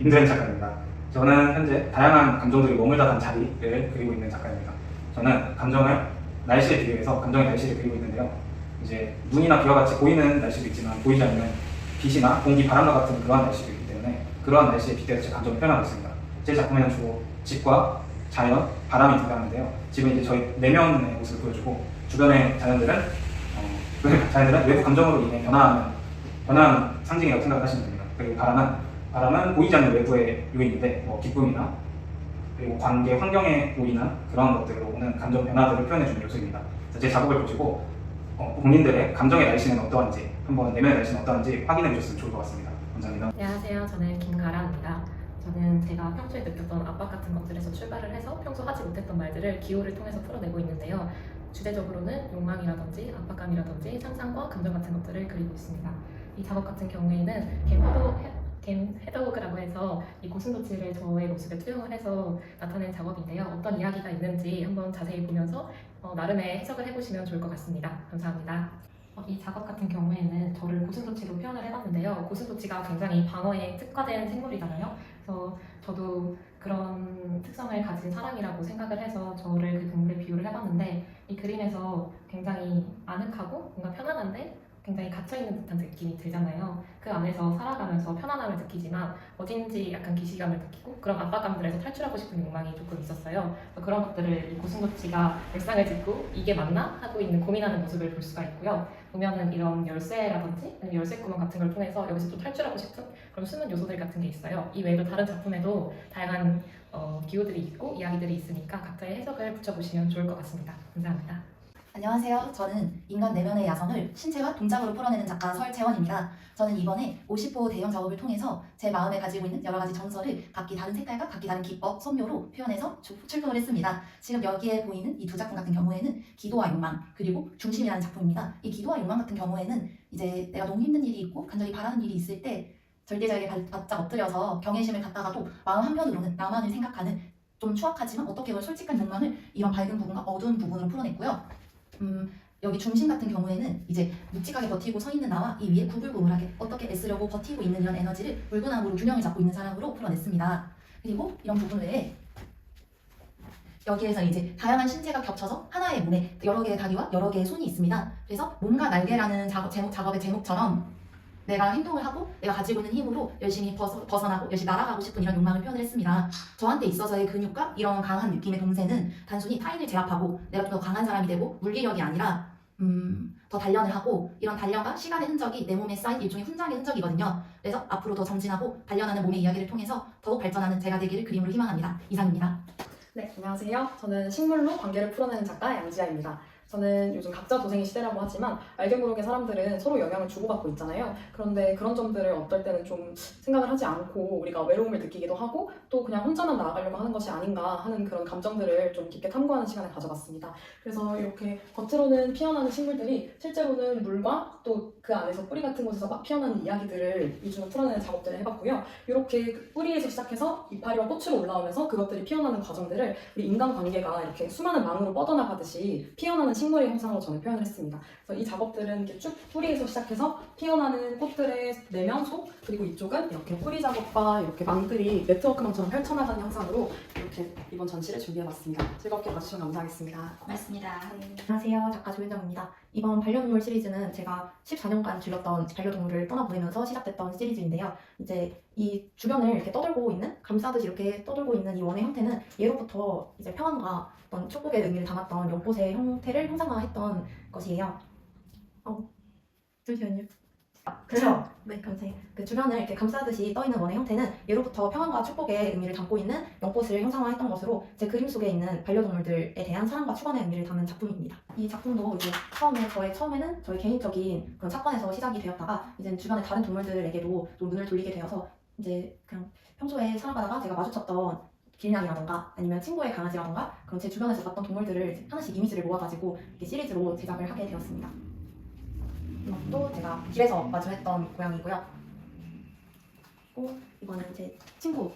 임도현 작가입니다. 저는 현재 다양한 감정들이 머물다 간 자리를 그리고 있는 작가입니다. 저는 감정을 날씨에 비유해서 감정의 날씨를 그리고 있는데요. 이제 눈이나 비와 같이 보이는 날씨도 있지만 보이지 않는 빛이나 공기, 바람과 같은 그러한 날씨도 있기 때문에 그러한 날씨에 빗대서 제 감정을 표현하고 있습니다. 제 작품에는 주로 집과 자연, 바람이 등장하는데요. 집은 이제 저희 내면의 모습을 보여주고 주변의 자연들은 외부 감정으로 인해 변화하는 상징이라고 생각을 하시면 됩니다. 그리고 바람은 보이지 않는 외부의 요인인데 기쁨이나 그리고 관계, 환경에 오인한 그런 것들로 오는 감정 변화들을 표현해주는 요소입니다. 제 작업을 보시고 본인들의 감정의 날씨는 어떠한지 한번 내면의 날씨는 어떠한지 확인해 주셨으면 좋을 것 같습니다. 감사합니다. 안녕하세요. 저는 김가라입니다. 저는 제가 평소에 느꼈던 압박 같은 것들에서 출발을 해서 평소 하지 못했던 말들을 기호를 통해서 풀어내고 있는데요. 주제적으로는 욕망이라든지 압박감이라든지 상상과 감정 같은 것들을 그리고 있습니다. 이 작업 같은 경우에는 겐 헤더워크라고 해서 이 고슴도치를 저의 모습에 투영을 해서 나타낸 작업인데요. 어떤 이야기가 있는지 한번 자세히 보면서 나름의 해석을 해보시면 좋을 것 같습니다. 감사합니다. 이 작업 같은 경우에는 저를 고슴도치로 표현을 해봤는데요. 고슴도치가 굉장히 방어에 특화된 생물이잖아요. 그래서 저도 그런 특성을 가진 사람이라고 생각을 해서 저를 그 동물에 비유를 해봤는데 이 그림에서 굉장히 아늑하고 뭔가 편안한데 굉장히 갇혀있는 듯한 느낌이 들잖아요. 그 안에서 살아가면서 편안함을 느끼지만 어딘지 약간 기시감을 느끼고 그런 압박감들에서 탈출하고 싶은 욕망이 조금 있었어요. 그런 것들을 이 고슴도치가 일상을 짓고 이게 맞나? 하고 있는 고민하는 모습을 볼 수가 있고요. 보면은 이런 열쇠라든지 열쇠 구멍 같은 걸 통해서 여기서 좀 탈출하고 싶은 그런 숨은 요소들 같은 게 있어요. 이 외에도 다른 작품에도 다양한 기호들이 있고 이야기들이 있으니까 각자의 해석을 붙여보시면 좋을 것 같습니다. 감사합니다. 안녕하세요. 저는 인간 내면의 야성을 신체와 동작으로 풀어내는 작가 설채원입니다. 저는 이번에 50호 대형 작업을 통해서 제 마음에 가지고 있는 여러 가지 정서를 각기 다른 색깔과 각기 다른 기법, 선묘로 표현해서 출품을 했습니다. 지금 여기에 보이는 이 두 작품 같은 경우에는 기도와 욕망, 그리고 중심이라는 작품입니다. 이 기도와 욕망 같은 경우에는 이제 내가 너무 힘든 일이 있고 간절히 바라는 일이 있을 때 절대자에게 바짝 엎드려서 경외심을 갖다가도 마음 한편으로는 나만을 생각하는 좀 추악하지만 어떻게 보면 솔직한 욕망을 이런 밝은 부분과 어두운 부분으로 풀어냈고요. 여기 중심 같은 경우에는 이제 묵직하게 버티고 서 있는 나와 이 위에 구불구불하게 어떻게 애쓰려고 버티고 있는 이런 에너지를 물구나무로 균형을 잡고 있는 사람으로 풀어냈습니다. 그리고 이런 부분 외에 여기에서 이제 다양한 신체가 겹쳐서 하나의 몸에 여러 개의 다리와 여러 개의 손이 있습니다. 그래서 몸과 날개라는 작업의 제목처럼 내가 행동을 하고 내가 가지고 있는 힘으로 열심히 벗어나고 열심히 날아가고 싶은 이런 욕망을 표현을 했습니다. 저한테 있어서의 근육과 이런 강한 느낌의 동세는 단순히 타인을 제압하고 내가 좀 더 강한 사람이 되고 물리력이 아니라 더 단련을 하고 이런 단련과 시간의 흔적이 내 몸에 쌓인 일종의 훈장의 흔적이거든요. 그래서 앞으로 더 정진하고 단련하는 몸의 이야기를 통해서 더욱 발전하는 제가 되기를 그림으로 희망합니다. 이상입니다. 네, 안녕하세요. 저는 식물로 관계를 풀어내는 작가 양지아입니다. 저는 요즘 각자 도생의 시대라고 하지만 알게 모르게 사람들은 서로 영향을 주고받고 있잖아요. 그런데 그런 점들을 어떨 때는 좀 생각을 하지 않고 우리가 외로움을 느끼기도 하고 또 그냥 혼자만 나아가려고 하는 것이 아닌가 하는 그런 감정들을 좀 깊게 탐구하는 시간을 가져봤습니다. 그래서 이렇게 겉으로는 피어나는 식물들이 실제로는 물과 또 그 안에서 뿌리 같은 곳에서 막 피어나는 이야기들을 위주로 풀어내는 작업들을 해봤고요. 이렇게 뿌리에서 시작해서 이파리와 꽃으로 올라오면서 그것들이 피어나는 과정들을 우리 인간관계가 이렇게 수많은 망으로 뻗어나가듯이 피어나는 식물의 형상으로 저는 표현을 했습니다. 그래서 이 작업들은 이렇게 쭉 뿌리에서 시작해서 피어나는 꽃들의 내면, 속, 그리고 이쪽은 이렇게 뿌리 작업과 이렇게 망들이 네트워크망처럼 펼쳐나가는 형상으로 이렇게 이번 전시를 준비해봤습니다. 즐겁게 봐주셔서 감사하겠습니다. 고맙습니다. 안녕하세요. 작가 조윤정입니다. 이번 반려동물 시리즈는 제가 14년간 길렀던 반려동물을 떠나보내면서 시작됐던 시리즈인데요. 이제 이 주변을 이렇게 떠돌고 있는, 감싸듯이 이렇게 떠돌고 있는 이 원의 형태는 예로부터 이제 평안과 어떤 축복의 의미를 담았던 연꽃의 형태를 형상화했던 것이에요. 잠시만요. 그렇죠. 네, 감사해요. 그 주변을 이렇게 감싸듯이 떠있는 원의 형태는 예로부터 평안과 축복의 의미를 담고 있는 연꽃을 형상화했던 것으로 제 그림 속에 있는 반려동물들에 대한 사랑과 축원의 의미를 담은 작품입니다. 이 작품도 이제 처음에는 저희 개인적인 그런 사건에서 시작이 되었다가 이제 주변의 다른 동물들에게도 좀 눈을 돌리게 되어서 이제 그냥 평소에 살아가다가 제가 마주쳤던 길냥이라던가 아니면 친구의 강아지라던가 그런 제 주변에서 봤던 동물들을 하나씩 이미지를 모아가지고 이렇게 시리즈로 제작을 하게 되었습니다. 이것도 제가 길에서 마주했던 고양이고요. 또 이거는 제 친구